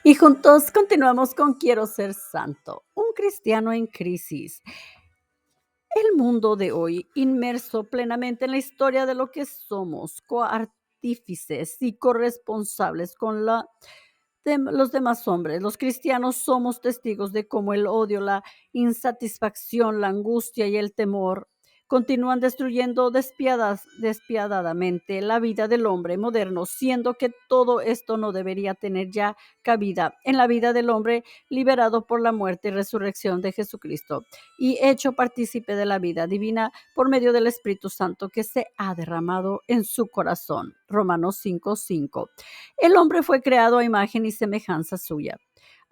Y juntos continuamos con Quiero ser santo, un cristiano en crisis. El mundo de hoy, inmerso plenamente en la historia de lo que somos, coartífices y corresponsables con los demás hombres. Los cristianos somos testigos de cómo el odio, la insatisfacción, la angustia y el temor continúan destruyendo despiadadamente la vida del hombre moderno, siendo que todo esto no debería tener ya cabida en la vida del hombre liberado por la muerte y resurrección de Jesucristo y hecho partícipe de la vida divina por medio del Espíritu Santo que se ha derramado en su corazón. Romanos 5:5. El hombre fue creado a imagen y semejanza suya,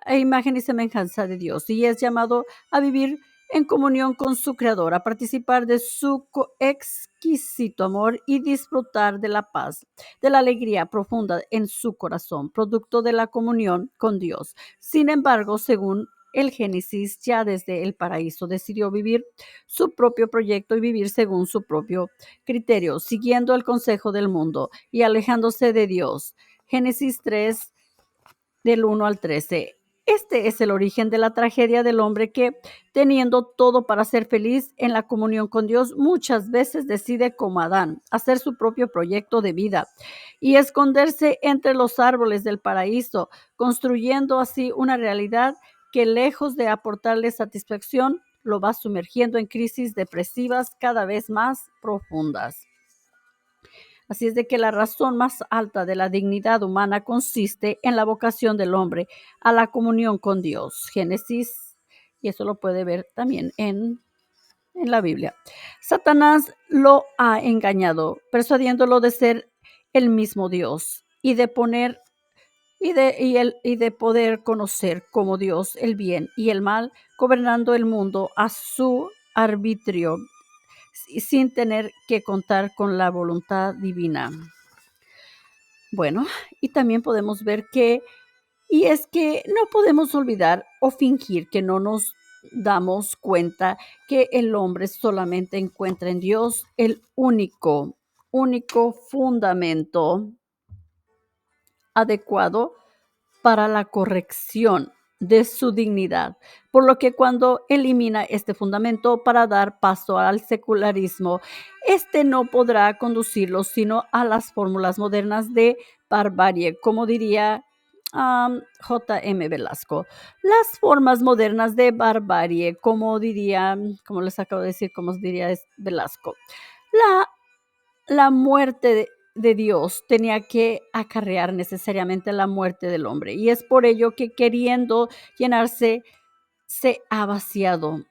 a imagen y semejanza de Dios, y es llamado a vivir en comunión con su Creador, a participar de su exquisito amor y disfrutar de la paz, de la alegría profunda en su corazón, producto de la comunión con Dios. Sin embargo, según el Génesis, ya desde el paraíso decidió vivir su propio proyecto y vivir según su propio criterio, siguiendo el consejo del mundo y alejándose de Dios. Génesis 3, del 1 al 13. Este es el origen de la tragedia del hombre que, teniendo todo para ser feliz en la comunión con Dios, muchas veces decide, como Adán, hacer su propio proyecto de vida y esconderse entre los árboles del paraíso, construyendo así una realidad que, lejos de aportarle satisfacción, lo va sumergiendo en crisis depresivas cada vez más profundas. Así es de que la razón más alta de la dignidad humana consiste en la vocación del hombre a la comunión con Dios. Génesis, y eso lo puede ver también en la Biblia. Satanás lo ha engañado, persuadiéndolo de ser el mismo Dios y de poner y de poder conocer como Dios el bien y el mal, gobernando el mundo a su arbitrio sin tener que contar con la voluntad divina. Bueno, y también podemos ver y es que no podemos olvidar o fingir que no nos damos cuenta que el hombre solamente encuentra en Dios el único fundamento adecuado para la corrección de su dignidad, por lo que cuando elimina este fundamento para dar paso al secularismo, este no podrá conducirlo sino a las fórmulas modernas de barbarie, como diría J.M. Velasco. Las formas modernas de barbarie, como les acabo de decir, como diría Velasco. La la muerte de Dios tenía que acarrear necesariamente la muerte del hombre. Y es por ello que queriendo llenarse, se ha vaciado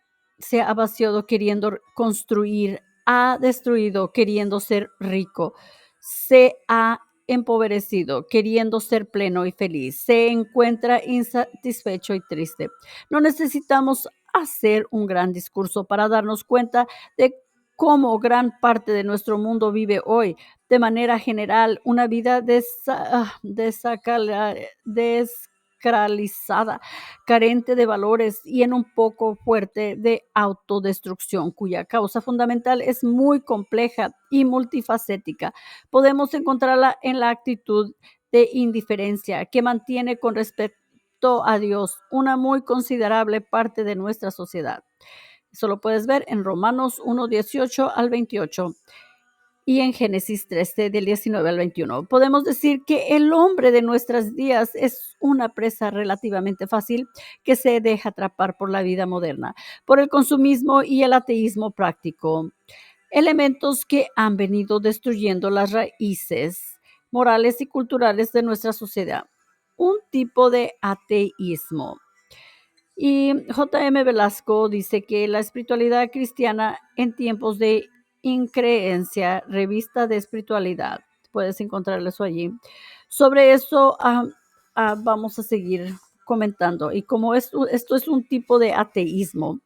queriendo construir, ha destruido queriendo ser rico, se ha empobrecido queriendo ser pleno y feliz, se encuentra insatisfecho y triste. No necesitamos hacer un gran discurso para darnos cuenta de cómo gran parte de nuestro mundo vive hoy, de manera general, una vida desacralizada, carente de valores y en un poco fuerte de autodestrucción, cuya causa fundamental es muy compleja y multifacética. Podemos encontrarla en la actitud de indiferencia que mantiene con respecto a Dios una muy considerable parte de nuestra sociedad. Eso lo puedes ver en Romanos 1:18 al 28 y en Génesis 13, del 19 al 21. Podemos decir que el hombre de nuestros días es una presa relativamente fácil que se deja atrapar por la vida moderna, por el consumismo y el ateísmo práctico, elementos que han venido destruyendo las raíces morales y culturales de nuestra sociedad. Un tipo de ateísmo. Y J.M. Velasco dice que la espiritualidad cristiana en tiempos de increencia, revista de espiritualidad, puedes encontrarlo eso allí. Sobre eso vamos a seguir comentando. Y como esto es un tipo de ateísmo,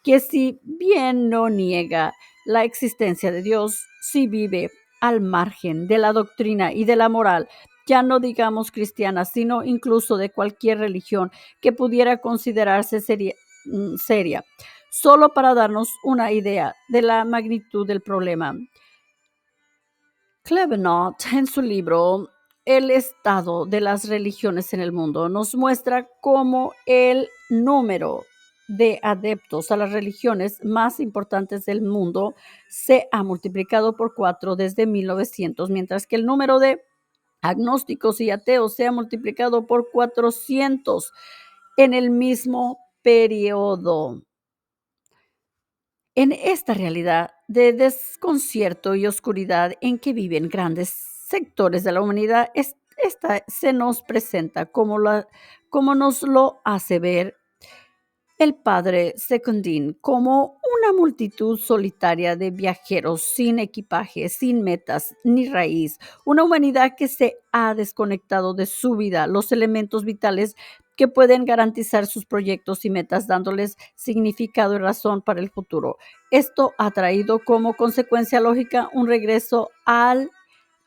que si bien no niega la existencia de Dios, sí vive al margen de la doctrina y de la moral, ya no digamos cristiana, sino incluso de cualquier religión que pudiera considerarse seria, solo para darnos una idea de la magnitud del problema. Klevenot, en su libro el estado de las religiones en el mundo. Nos muestra cómo el número de adeptos a las religiones más importantes del mundo se ha multiplicado por 4 desde 1900, mientras que el número de agnósticos y ateos se ha multiplicado por 400 en el mismo periodo. En esta realidad de desconcierto y oscuridad en que viven grandes sectores de la humanidad, esta se nos presenta como nos lo hace ver el padre Secundín, como una multitud solitaria de viajeros sin equipaje, sin metas ni raíz, una humanidad que se ha desconectado de su vida, los elementos vitales que pueden garantizar sus proyectos y metas, dándoles significado y razón para el futuro. Esto ha traído como consecuencia lógica un regreso al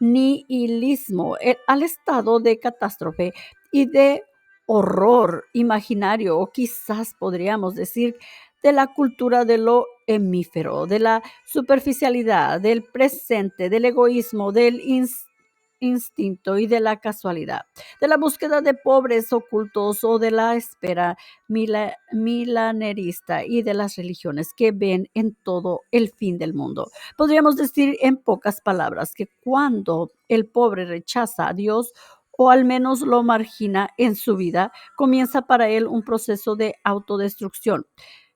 nihilismo, al estado de catástrofe y de horror imaginario, o quizás podríamos decir de la cultura de lo hemífero, de la superficialidad, del presente, del egoísmo, del instinto y de la casualidad, de la búsqueda de pobres ocultos o de la espera milanerista y de las religiones que ven en todo el fin del mundo. Podríamos decir en pocas palabras que cuando el pobre rechaza a Dios, o al menos lo margina en su vida, comienza para él un proceso de autodestrucción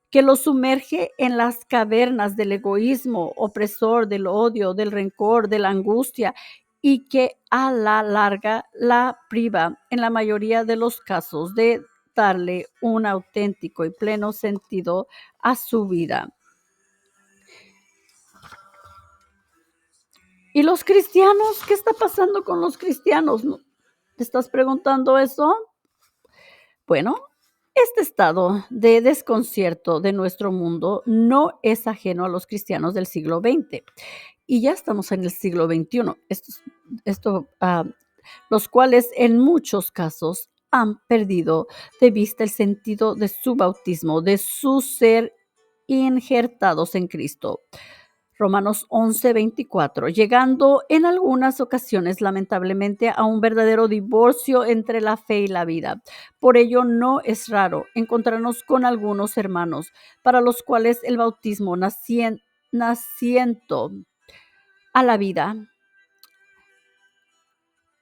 que lo sumerge en las cavernas del egoísmo opresor, del odio, del rencor, de la angustia, y que a la larga la priva, en la mayoría de los casos, de darle un auténtico y pleno sentido a su vida. ¿Y los cristianos? ¿Qué está pasando con los cristianos? ¿Te estás preguntando eso? Bueno, este estado de desconcierto de nuestro mundo no es ajeno a los cristianos del siglo XX y ya estamos en el siglo XXI. Los cuales en muchos casos han perdido de vista el sentido de su bautismo, de su ser injertados en Cristo. Romanos 11:24, llegando en algunas ocasiones lamentablemente a un verdadero divorcio entre la fe y la vida. Por ello no es raro encontrarnos con algunos hermanos para los cuales el bautismo naciendo a la vida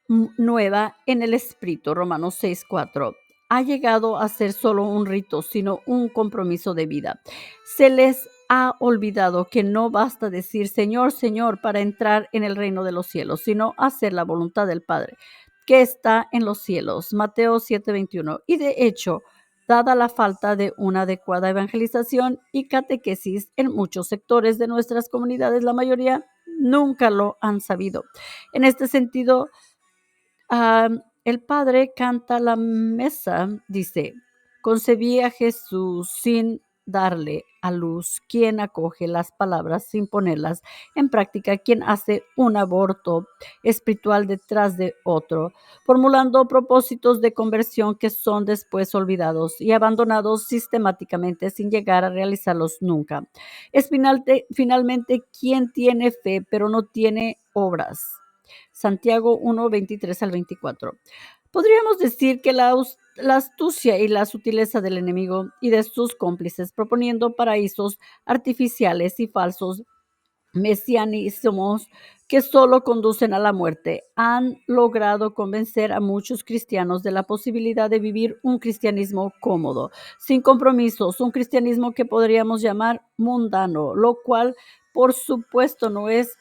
nueva en el Espíritu, Romanos 6:4, ha llegado a ser solo un rito, sino un compromiso de vida. Se les ha olvidado que no basta decir Señor, Señor para entrar en el reino de los cielos, sino hacer la voluntad del Padre que está en los cielos. Mateo 7:21. Y de hecho, dada la falta de una adecuada evangelización y catequesis en muchos sectores de nuestras comunidades, la mayoría nunca lo han sabido. En este sentido, el padre canta la mesa, dice, concebí a Jesús sin darle a luz, quien acoge las palabras sin ponerlas en práctica, quien hace un aborto espiritual detrás de otro, formulando propósitos de conversión que son después olvidados y abandonados sistemáticamente sin llegar a realizarlos nunca. Es finalmente quien tiene fe pero no tiene obras. Santiago 1, 23 al 24. Podríamos decir que la astucia y la sutileza del enemigo y de sus cómplices proponiendo paraísos artificiales y falsos mesianismos que solo conducen a la muerte, han logrado convencer a muchos cristianos de la posibilidad de vivir un cristianismo cómodo, sin compromisos, un cristianismo que podríamos llamar mundano, lo cual por supuesto no es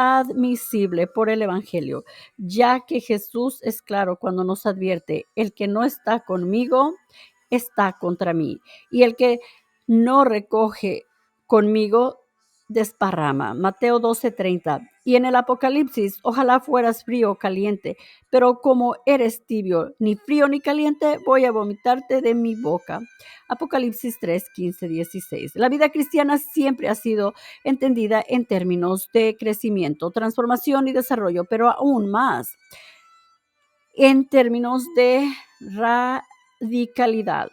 admisible por el Evangelio, ya que Jesús es claro cuando nos advierte, el que no está conmigo está contra mí, y el que no recoge conmigo desparrama. Mateo 12:30. Y en el Apocalipsis, ojalá fueras frío o caliente, pero como eres tibio, ni frío ni caliente, voy a vomitarte de mi boca. Apocalipsis 3:15-16. La vida cristiana siempre ha sido entendida en términos de crecimiento, transformación y desarrollo, pero aún más en términos de radicalidad,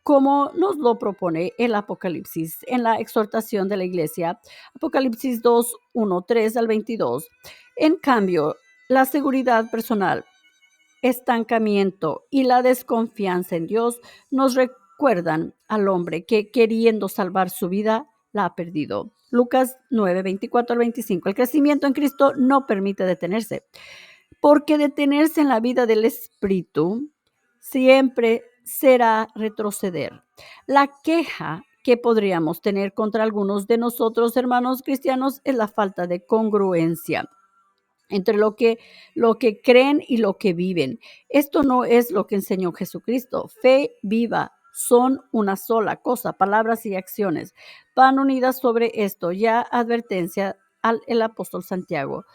como nos lo propone el Apocalipsis en la exhortación de la iglesia, Apocalipsis 2:1-3 al 22. En cambio, La seguridad personal, estancamiento y la desconfianza en Dios nos recuerdan al hombre que, queriendo salvar su vida, la ha perdido. Lucas 9, 24 al 25. El crecimiento en Cristo no permite detenerse, porque detenerse en la vida del Espíritu siempre será retroceder. La queja que podríamos tener contra algunos de nosotros, hermanos cristianos, es la falta de congruencia entre lo que creen y lo que viven. Esto no es lo que enseñó Jesucristo. Fe viva son una sola cosa, palabras y acciones. Van unidas sobre esto, ya advertencia al el apóstol Santiago.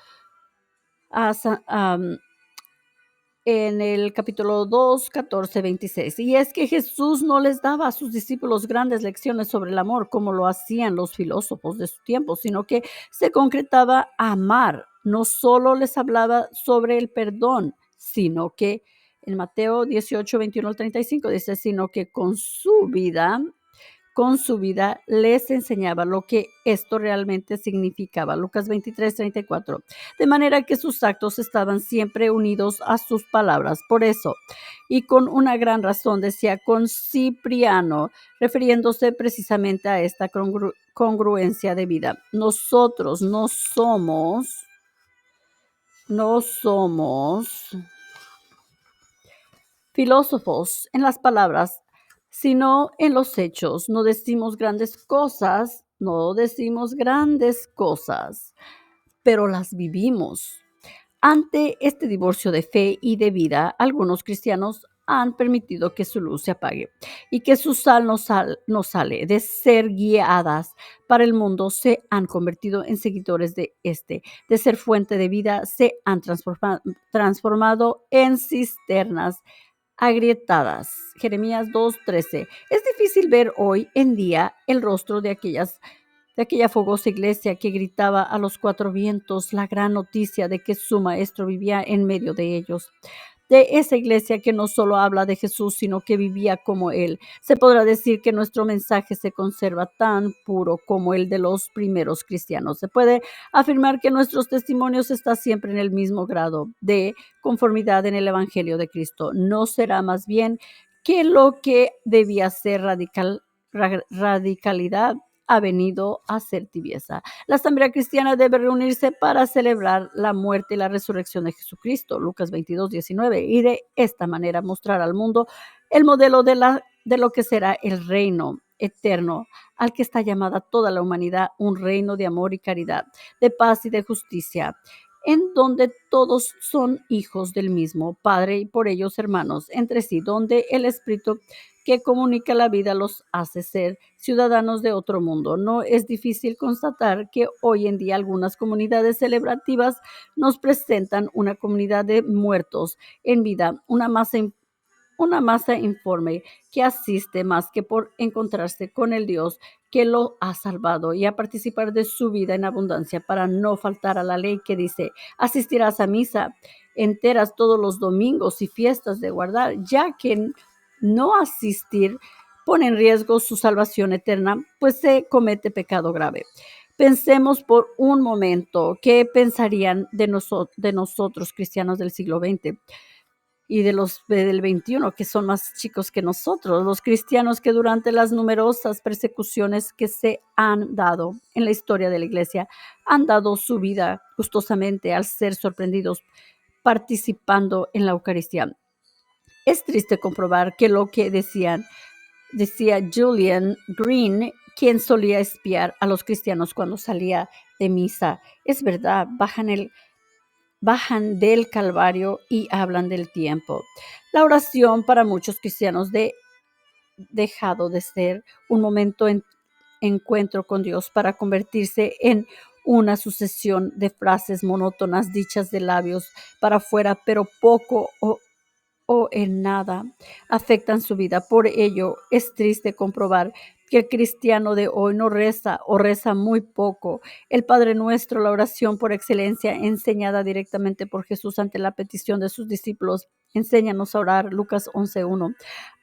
En el capítulo 2, 14, 26. Y es que Jesús no les daba a sus discípulos grandes lecciones sobre el amor como lo hacían los filósofos de su tiempo, sino que se concretaba a amar. No solo les hablaba sobre el perdón, sino que en Mateo 18, 21 al 35 dice, sino que con su vida les enseñaba lo que esto realmente significaba. Lucas 23, 34. De manera que sus actos estaban siempre unidos a sus palabras. Por eso, y con una gran razón, decía con Cipriano, refiriéndose precisamente a esta congruencia de vida. Nosotros no somos filósofos en las palabras, sino en los hechos. No decimos grandes cosas, pero las vivimos. Ante este divorcio de fe y de vida, algunos cristianos han permitido que su luz se apague y que su sal no sale. De ser guiadas para el mundo, se han convertido en seguidores de este. De ser fuente de vida, se han transformado en cisternas agrietadas. Jeremías 2:13. Es difícil ver hoy en día el rostro de aquella fogosa iglesia que gritaba a los cuatro vientos la gran noticia de que su maestro vivía en medio de ellos. De esa iglesia que no solo habla de Jesús, sino que vivía como Él. Se podrá decir que nuestro mensaje se conserva tan puro como el de los primeros cristianos. Se puede afirmar que nuestros testimonios están siempre en el mismo grado de conformidad en el Evangelio de Cristo. No será más bien que lo que debía ser radicalidad ha venido a ser tibieza. La asamblea cristiana debe reunirse para celebrar la muerte y la resurrección de Jesucristo, Lucas 22, 19, y de esta manera mostrar al mundo el modelo de lo que será el reino eterno al que está llamada toda la humanidad, un reino de amor y caridad, de paz y de justicia, en donde todos son hijos del mismo Padre y por ellos hermanos entre sí, donde el Espíritu que comunica la vida los hace ser ciudadanos de otro mundo. No es difícil constatar que hoy en día algunas comunidades celebrativas nos presentan una comunidad de muertos en vida, una masa informe que asiste más que por encontrarse con el Dios que lo ha salvado y a participar de su vida en abundancia para no faltar a la ley que dice, asistirás a misa enteras todos los domingos y fiestas de guardar, ya que no asistir pone en riesgo su salvación eterna, pues se comete pecado grave. Pensemos por un momento qué pensarían de nosotros cristianos del siglo XX y de los del 21, que son más chicos que nosotros, los cristianos que durante las numerosas persecuciones que se han dado en la historia de la iglesia, han dado su vida gustosamente al ser sorprendidos participando en la Eucaristía. Es triste comprobar que lo que decía Julian Green, quien solía espiar a los cristianos cuando salía de misa. Es verdad, bajan del Calvario y hablan del tiempo. La oración para muchos cristianos dejado de ser un momento en encuentro con Dios para convertirse en una sucesión de frases monótonas dichas de labios para afuera, pero poco o en nada afectan su vida. Por ello, es triste comprobar que el cristiano de hoy no reza o reza muy poco. El Padre Nuestro, la oración por excelencia, enseñada directamente por Jesús ante la petición de sus discípulos, enséñanos a orar, Lucas 11:1,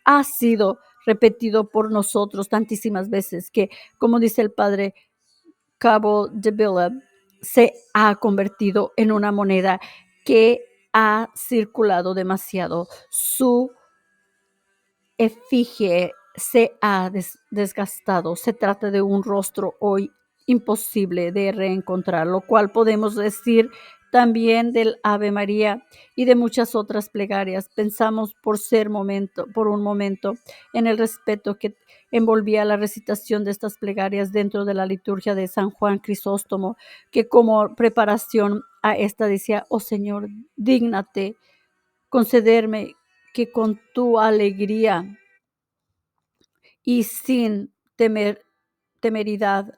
ha sido repetido por nosotros tantísimas veces que, como dice el Padre Cabo de Villa, se ha convertido en una moneda que ha circulado demasiado. Su efigie se ha desgastado. Se trata de un rostro hoy imposible de reencontrar, lo cual podemos decir también del Ave María y de muchas otras plegarias. Pensamos por un momento en el respeto que envolvía la recitación de estas plegarias dentro de la liturgia de San Juan Crisóstomo, que como preparación a esta decía: oh Señor, dígnate concederme que con tu alegría y sin temeridad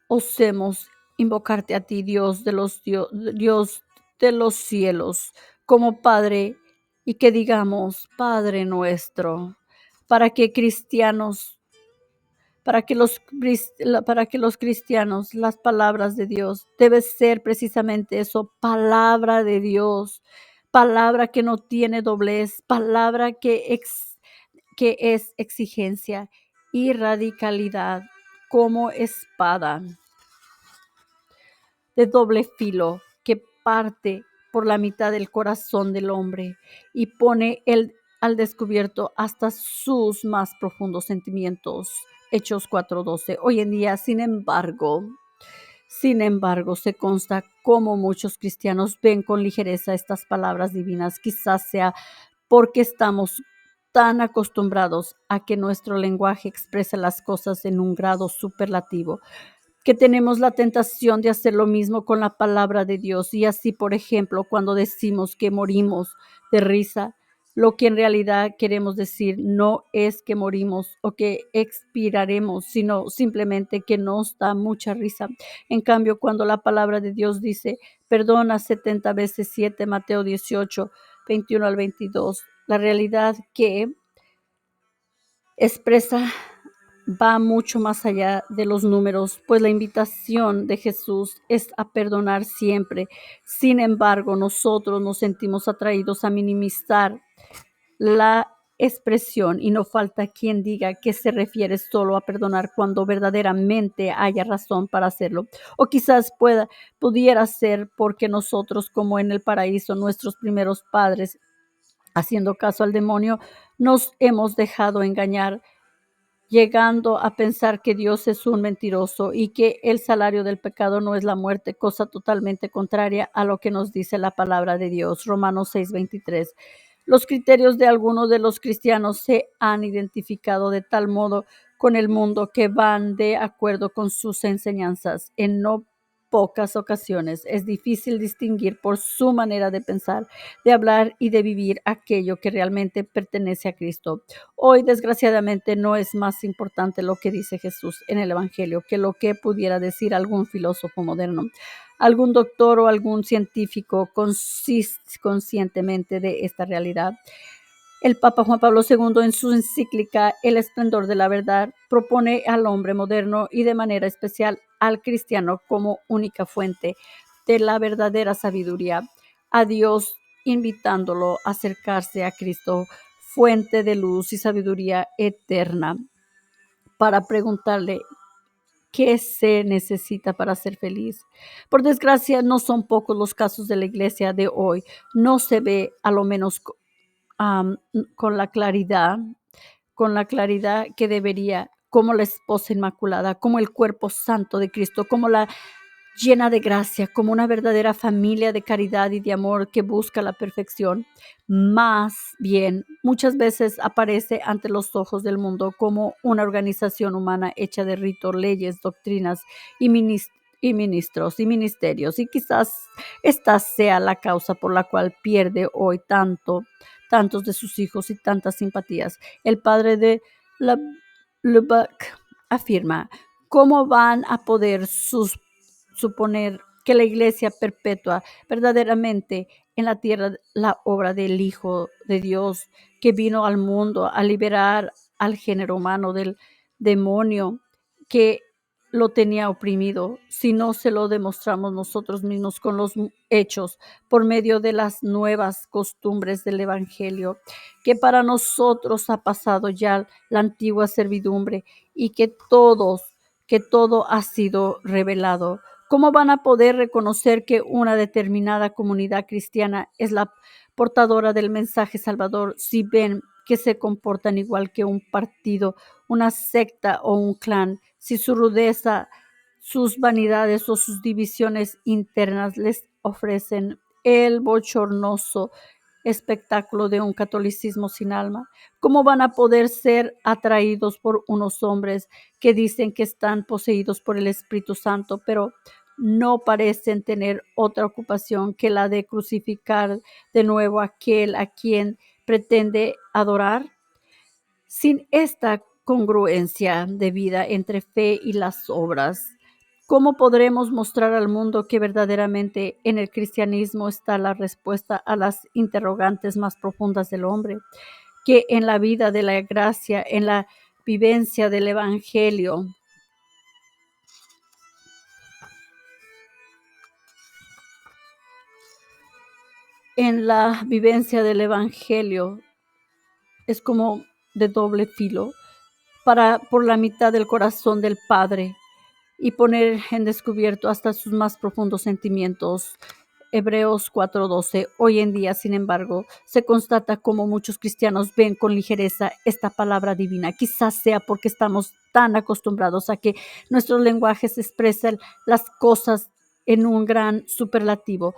osemos invocarte a ti, Dios de los cielos, como Padre, y que digamos: Padre nuestro, para que cristianos, para que los cristianos, las palabras de Dios debe ser precisamente eso: palabra de Dios, palabra que no tiene doblez, palabra que es exigencia y radicalidad, como espada de doble filo que parte por la mitad del corazón del hombre y pone al descubierto hasta sus más profundos sentimientos. Hechos 4:12. Hoy en día, sin embargo, se consta cómo muchos cristianos ven con ligereza estas palabras divinas. Quizás sea porque estamos tan acostumbrados a que nuestro lenguaje expresa las cosas en un grado superlativo, que tenemos la tentación de hacer lo mismo con la palabra de Dios. Y así, por ejemplo, cuando decimos que morimos de risa, lo que en realidad queremos decir no es que morimos o que expiraremos, sino simplemente que nos da mucha risa. En cambio, cuando la palabra de Dios dice: perdona 70 veces 7, Mateo 18, 21 al 22, la realidad que expresa va mucho más allá de los números, pues la invitación de Jesús es a perdonar siempre. Sin embargo, nosotros nos sentimos atraídos a minimizar la expresión, y no falta quien diga que se refiere solo a perdonar cuando verdaderamente haya razón para hacerlo. O quizás pudiera ser porque nosotros, como en el paraíso, nuestros primeros padres, haciendo caso al demonio, nos hemos dejado engañar, llegando a pensar que Dios es un mentiroso y que el salario del pecado no es la muerte, cosa totalmente contraria a lo que nos dice la palabra de Dios. Romanos 6:23. Los criterios de algunos de los cristianos se han identificado de tal modo con el mundo que van de acuerdo con sus enseñanzas. En no pocas ocasiones es difícil distinguir por su manera de pensar, de hablar y de vivir aquello que realmente pertenece a Cristo. Hoy, desgraciadamente, no es más importante lo que dice Jesús en el Evangelio que lo que pudiera decir algún filósofo moderno, algún doctor o algún científico conscientemente de esta realidad. El Papa Juan Pablo II, en su encíclica El esplendor de la verdad, propone al hombre moderno y de manera especial al cristiano como única fuente de la verdadera sabiduría, a Dios, invitándolo a acercarse a Cristo, fuente de luz y sabiduría eterna, para preguntarle qué se necesita para ser feliz. Por desgracia, no son pocos los casos de la iglesia de hoy. No se ve, a lo menos am, con con la claridad que debería, como la esposa inmaculada, como el cuerpo santo de Cristo, como la llena de gracia, como una verdadera familia de caridad y de amor que busca la perfección. Más bien, muchas veces aparece ante los ojos del mundo como una organización humana hecha de ritos, leyes, doctrinas y ministros y ministerios. Y quizás esta sea la causa por la cual pierde hoy tantos de sus hijos y tantas simpatías. El padre de Lubbock afirma: ¿cómo van a poder suponer que la iglesia perpetua verdaderamente en la tierra la obra del Hijo de Dios, que vino al mundo a liberar al género humano del demonio que lo tenía oprimido, si no se lo demostramos nosotros mismos con los hechos, por medio de las nuevas costumbres del Evangelio, que para nosotros ha pasado ya la antigua servidumbre y que todo ha sido revelado? ¿Cómo van a poder reconocer que una determinada comunidad cristiana es la portadora del mensaje salvador si ven que se comportan igual que un partido, una secta o un clan? Si su rudeza, sus vanidades o sus divisiones internas les ofrecen el bochornoso espectáculo de un catolicismo sin alma, ¿cómo van a poder ser atraídos por unos hombres que dicen que están poseídos por el Espíritu Santo, pero no parecen tener otra ocupación que la de crucificar de nuevo a aquel a quien pretende adorar? Sin esta congruencia de vida entre fe y las obras, ¿cómo podremos mostrar al mundo que verdaderamente en el cristianismo está la respuesta a las interrogantes más profundas del hombre? Que en la vida de la gracia, en la vivencia del evangelio, en la vivencia del evangelio es como de doble filo para por la mitad del corazón del Padre y poner en descubierto hasta sus más profundos sentimientos. Hebreos 4:12. Hoy en día, sin embargo, se constata como muchos cristianos ven con ligereza esta palabra divina. Quizás sea porque estamos tan acostumbrados a que nuestros lenguajes expresan las cosas en un gran superlativo,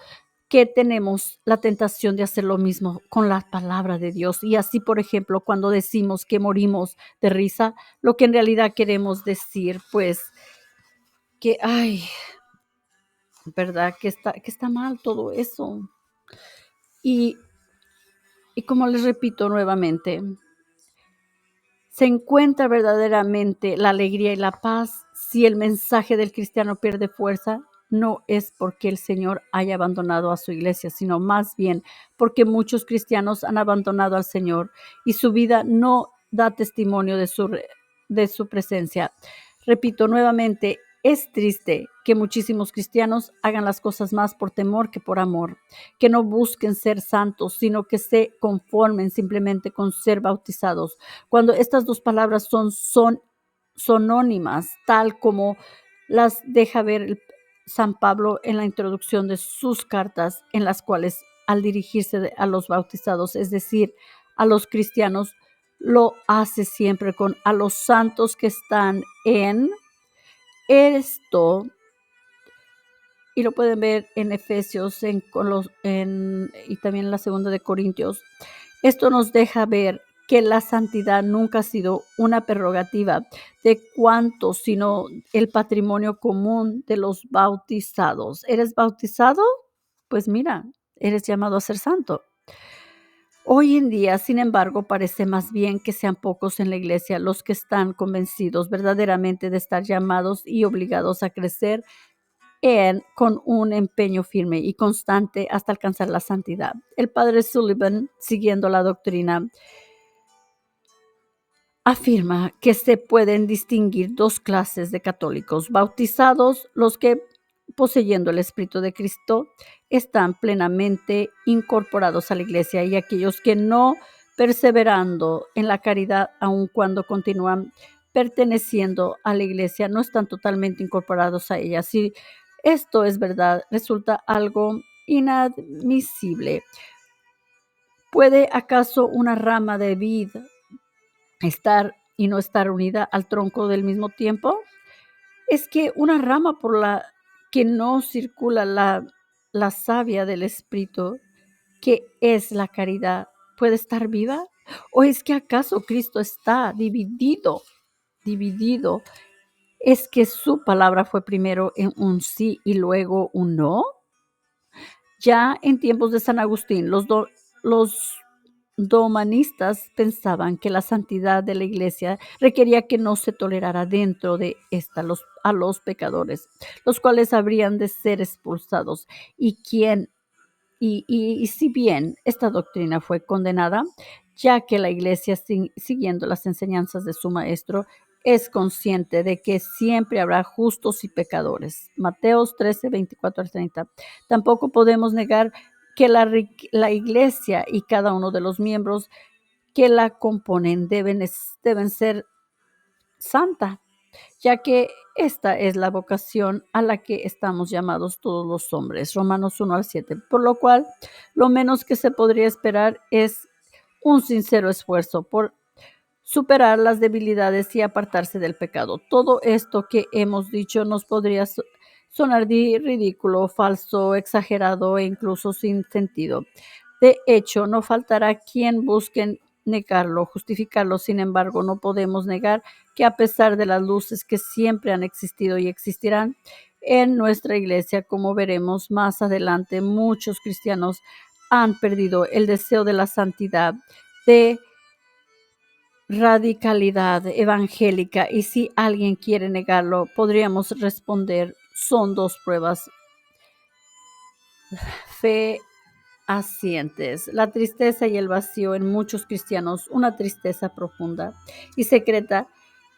que tenemos la tentación de hacer lo mismo con la palabra de Dios. Y así, por ejemplo, cuando decimos que morimos de risa, lo que en realidad queremos decir, pues, que, ay, ¿verdad? Que está mal todo eso. Y, y como les repito nuevamente, se encuentra verdaderamente la alegría y la paz si el mensaje del cristiano pierde fuerza. No es porque el Señor haya abandonado a su iglesia, sino más bien porque muchos cristianos han abandonado al Señor y su vida no da testimonio de su presencia. Repito nuevamente, es triste que muchísimos cristianos hagan las cosas más por temor que por amor, que no busquen ser santos, sino que se conformen simplemente con ser bautizados, cuando estas dos palabras son sonónimas, tal como las deja ver San Pablo en la introducción de sus cartas, en las cuales al dirigirse a los bautizados, es decir, a los cristianos, lo hace siempre con a los santos que están en esto, y lo pueden ver en Efesios y también en la segunda de Corintios. Esto nos deja ver que la santidad nunca ha sido una prerrogativa de cuántos, sino el patrimonio común de los bautizados. ¿Eres bautizado? Pues mira, eres llamado a ser santo. Hoy en día, sin embargo, parece más bien que sean pocos en la iglesia los que están convencidos verdaderamente de estar llamados y obligados a crecer con un empeño firme y constante hasta alcanzar la santidad. El padre Sullivan, siguiendo la doctrina, afirma que se pueden distinguir dos clases de católicos: bautizados, los que, poseyendo el Espíritu de Cristo, están plenamente incorporados a la iglesia, y aquellos que no, perseverando en la caridad, aun cuando continúan perteneciendo a la iglesia, no están totalmente incorporados a ella. Si esto es verdad, resulta algo inadmisible. ¿Puede acaso una rama de vid estar y no estar unida al tronco del mismo tiempo? Es que una rama por la que no circula la savia del Espíritu, que es la caridad, ¿puede estar viva? ¿O es que acaso Cristo está dividido? Dividido. ¿Es que su palabra fue primero en un sí y luego un no? Ya en tiempos de San Agustín, los domanistas pensaban que la santidad de la iglesia requería que no se tolerara dentro de esta a los pecadores, los cuales habrían de ser expulsados. Y si bien esta doctrina fue condenada, ya que la iglesia, siguiendo las enseñanzas de su maestro, es consciente de que siempre habrá justos y pecadores. Mateos 13:24-30. Tampoco podemos negar que la iglesia y cada uno de los miembros que la componen deben ser santa. ya que esta es la vocación a la que estamos llamados todos los hombres. Romanos 1 al 7. Por lo cual, lo menos que se podría esperar es un sincero esfuerzo por superar las debilidades y apartarse del pecado. Todo esto que hemos dicho nos podría sonar ridículo, falso, exagerado e incluso sin sentido. De hecho, no faltará quien busque negarlo, justificarlo. Sin embargo, no podemos negar que a pesar de las luces que siempre han existido y existirán en nuestra iglesia, como veremos más adelante, muchos cristianos han perdido el deseo de la santidad, de radicalidad evangélica, y si alguien quiere negarlo, podríamos responder, son dos pruebas fehacientes: la tristeza y el vacío en muchos cristianos, una tristeza profunda y secreta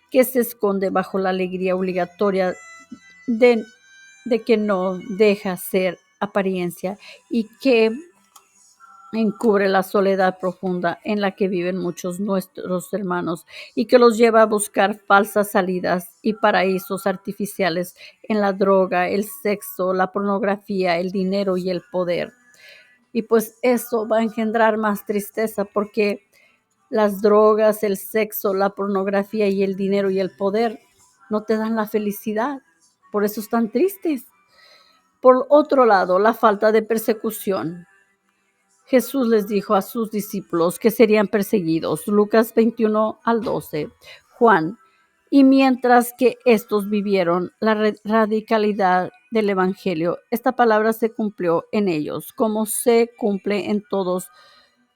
que se esconde bajo la alegría obligatoria de, que no deja ser apariencia y que encubre la soledad profunda en la que viven muchos nuestros hermanos y que los lleva a buscar falsas salidas y paraísos artificiales en la droga, el sexo, la pornografía, el dinero y el poder. Y pues eso va a engendrar más tristeza, porque las drogas, el sexo, la pornografía y el dinero y el poder no te dan la felicidad. Por eso están tristes. Por otro lado, la falta de persecución. Jesús les dijo a sus discípulos que serían perseguidos. Lucas 21 al 12. Juan. Y mientras que estos vivieron la radicalidad del evangelio, esta palabra se cumplió en ellos, como se cumple en todos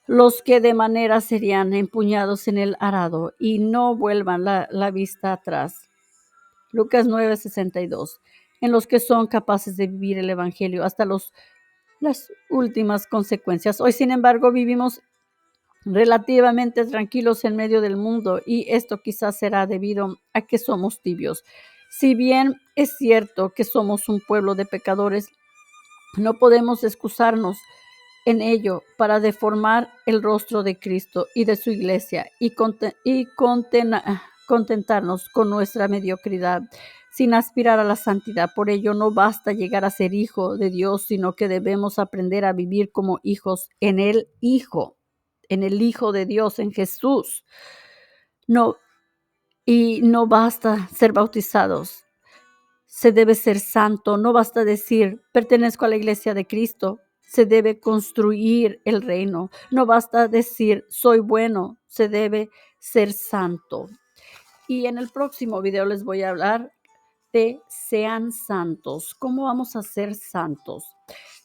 los que de manera serían empuñados en el arado y no vuelvan la vista atrás. Lucas 9:62. En los que son capaces de vivir el evangelio hasta las últimas consecuencias. Hoy, sin embargo, vivimos relativamente tranquilos en medio del mundo, y esto quizás será debido a que somos tibios. Si bien es cierto que somos un pueblo de pecadores, no podemos excusarnos en ello para deformar el rostro de Cristo y de su iglesia y contentarnos con nuestra mediocridad sin aspirar a la santidad. Por ello no basta llegar a ser hijo de Dios, sino que debemos aprender a vivir como hijos en el Hijo de Dios, en Jesús. No, y no basta ser bautizados. Se debe ser santo. No basta decir, pertenezco a la iglesia de Cristo. Se debe construir el reino. No basta decir, soy bueno. Se debe ser santo. Y en el próximo video les voy a hablar de sean santos. ¿Cómo vamos a ser santos?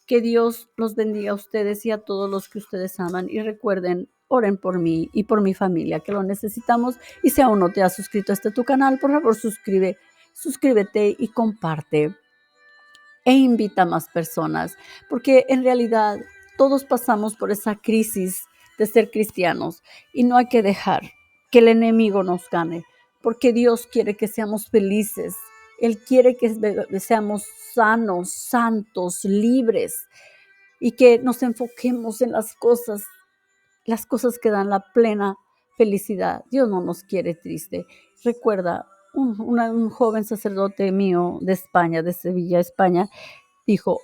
Que Dios los bendiga a ustedes y a todos los que ustedes aman. Y recuerden, oren por mí y por mi familia, que lo necesitamos. Y si aún no te has suscrito a tu canal, por favor suscríbete y comparte. E invita a más personas, porque en realidad todos pasamos por esa crisis de ser cristianos y no hay que dejar que el enemigo nos gane, porque Dios quiere que seamos felices. Él quiere que seamos sanos, santos, libres, y que nos enfoquemos en las cosas que dan la plena felicidad. Dios no nos quiere triste. Recuerda, un joven sacerdote mío de España, de Sevilla, España, dijo,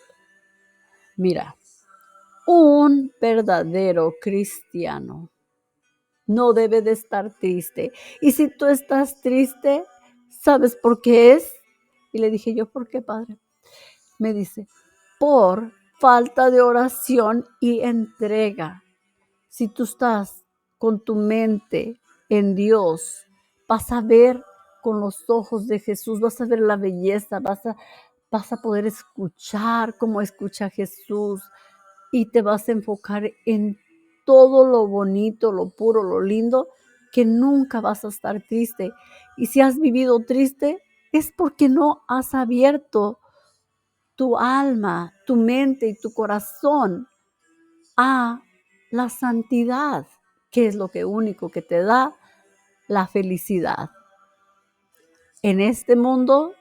mira, un verdadero cristiano no debe de estar triste. Y si tú estás triste, ¿sabes por qué es? Y le dije yo, ¿por qué, padre? Me dice, por falta de oración y entrega. Si tú estás con tu mente en Dios, vas a ver con los ojos de Jesús, vas a ver la belleza, vas a poder escuchar como escucha Jesús, y te vas a enfocar en todo lo bonito, lo puro, lo lindo, que nunca vas a estar triste. Y si has vivido triste, es porque no has abierto tu alma, tu mente y tu corazón a la santidad, que es lo único que te da la felicidad en este mundo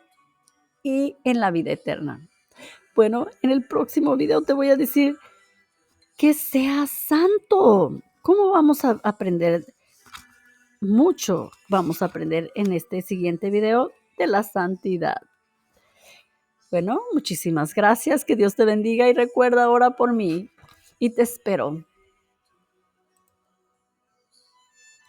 y en la vida eterna. Bueno, en el próximo video te voy a decir que seas santo. ¿Cómo vamos a aprender mucho vamos a aprender en este siguiente video de la santidad. Bueno, muchísimas gracias. Que Dios te bendiga y recuerda, ora por mí y te espero.